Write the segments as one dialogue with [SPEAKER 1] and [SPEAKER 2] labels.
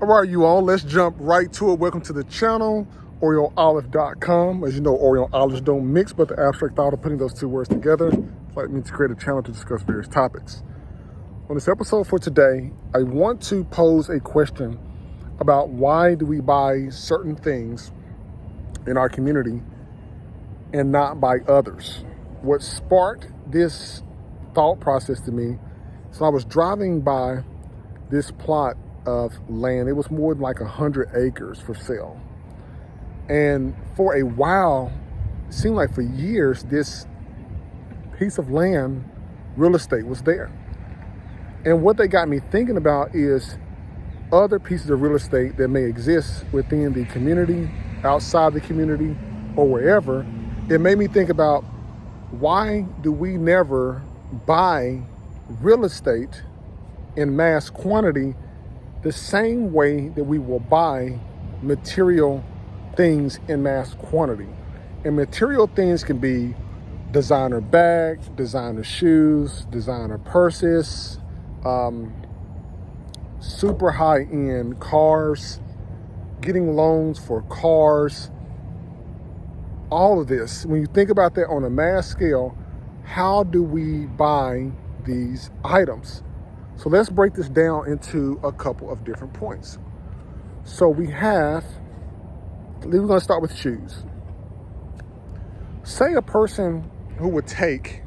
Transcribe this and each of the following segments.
[SPEAKER 1] All right, you all, let's jump right to it. Welcome to the channel, OreoOlive.com. As you know, Oreo and olives don't mix, but the abstract thought of putting those two words together like me to create a channel to discuss various topics. On this episode for today, I want to pose a question about why do we buy certain things in our community and not buy others. What sparked this thought process to me, so I was driving by this plot of land. It was more than like 100 acres for sale. And for a while, it seemed like for years, this piece of land, real estate was there. And what they got me thinking about is other pieces of real estate that may exist within the community, outside the community, or wherever. It made me think about, why do we never buy real estate in mass quantity the same way that we will buy material things in mass quantity? And material things can be designer bags, designer shoes, designer purses, super high-end cars, getting loans for cars, all of this. When you think about that on a mass scale, how do we buy these items? So let's break this down into a couple of different points. So we're going to start with shoes. Say a person who would take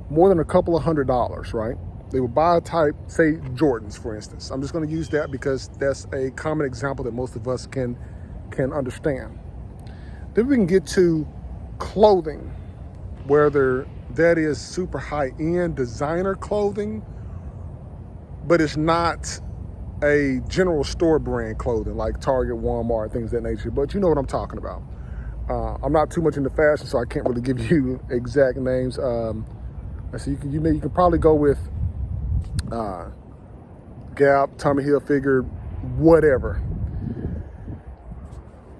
[SPEAKER 1] more than a couple of $100s, right? They would buy a type, say Jordans, for instance. I'm just going to use that because that's a common example that most of us can understand. Then we can get to clothing, whether that is super high-end designer clothing, but it's not a general store brand clothing like Target, Walmart, things of that nature. But you know what I'm talking about. I'm not too much into fashion, so I can't really give you exact names. So you can probably go with Gap, Tommy Hilfiger, whatever.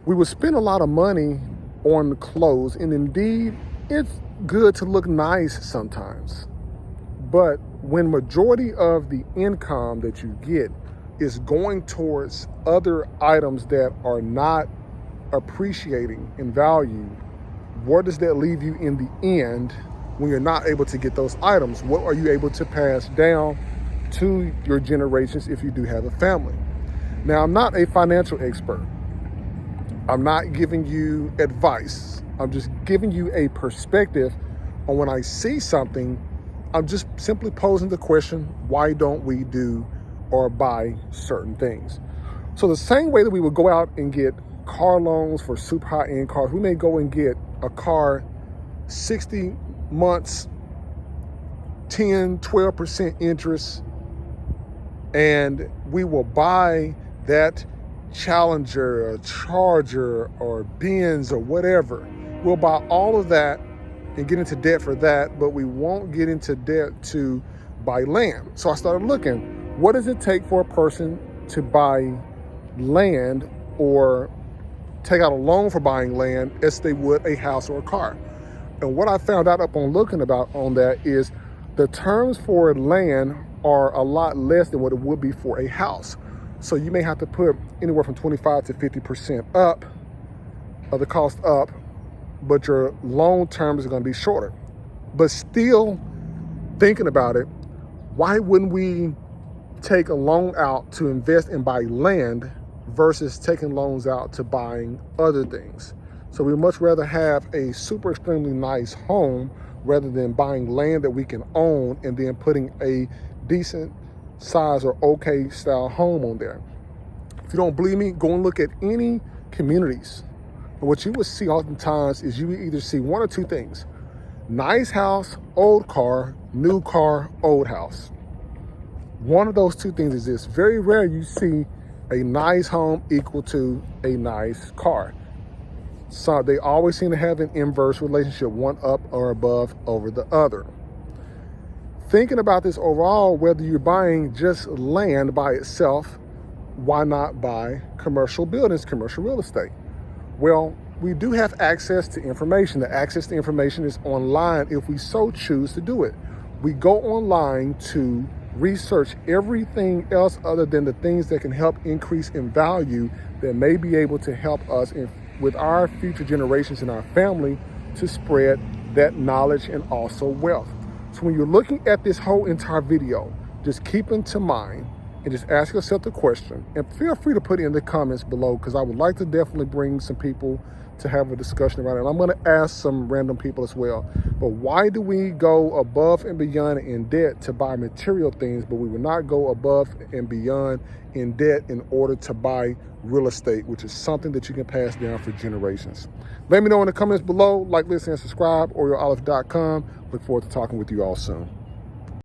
[SPEAKER 1] We would spend a lot of money on clothes, and indeed, it's good to look nice sometimes. But when majority of the income that you get is going towards other items that are not appreciating in value, where does that leave you in the end when you're not able to get those items? What are you able to pass down to your generations if you do have a family? Now, I'm not a financial expert. I'm not giving you advice. I'm just giving you a perspective on when I see something. I'm just simply posing the question, why don't we do or buy certain things? So the same way that we would go out and get car loans for super high-end cars, we may go and get a car 60 months, 10, 12% interest, and we will buy that Challenger, a Charger, or Benz, or whatever. We'll buy all of that and get into debt for that, but we won't get into debt to buy land. So I started looking, what does it take for a person to buy land or take out a loan for buying land as they would a house or a car? And what I found out upon looking about on that is the terms for land are a lot less than what it would be for a house. So you may have to put anywhere from 25 to 50% up of the cost up, but your loan terms are going to be shorter. But still thinking about it, why wouldn't we take a loan out to invest and buy land versus taking loans out to buying other things? So we'd much rather have a super extremely nice home rather than buying land that we can own and then putting a decent size or okay style home on there. If you don't believe me, go and look at any communities. And what you will see oftentimes is you will either see one or two things: nice house, old car, new car, old house. One of those two things exists. Very rare you see a nice home equal to a nice car. So they always seem to have an inverse relationship, one up or above over the other. Thinking about this overall, whether you're buying just land by itself, why not buy commercial buildings, commercial real estate? Well, we do have access to information. The access to information is online if we so choose to do it. We go online to research everything else other than the things that can help increase in value that may be able to help us with our future generations in our family to spread that knowledge and also wealth. So when you're looking at this whole entire video, just keep into mind and just ask yourself the question, and feel free to put it in the comments below, because I would like to definitely bring some people to have a discussion around it. And I'm going to ask some random people as well. But why do we go above and beyond in debt to buy material things, but we will not go above and beyond in debt in order to buy real estate, which is something that you can pass down for generations? Let me know in the comments below. Like, listen, and subscribe, OrioOlive.com. Look forward to talking with you all soon.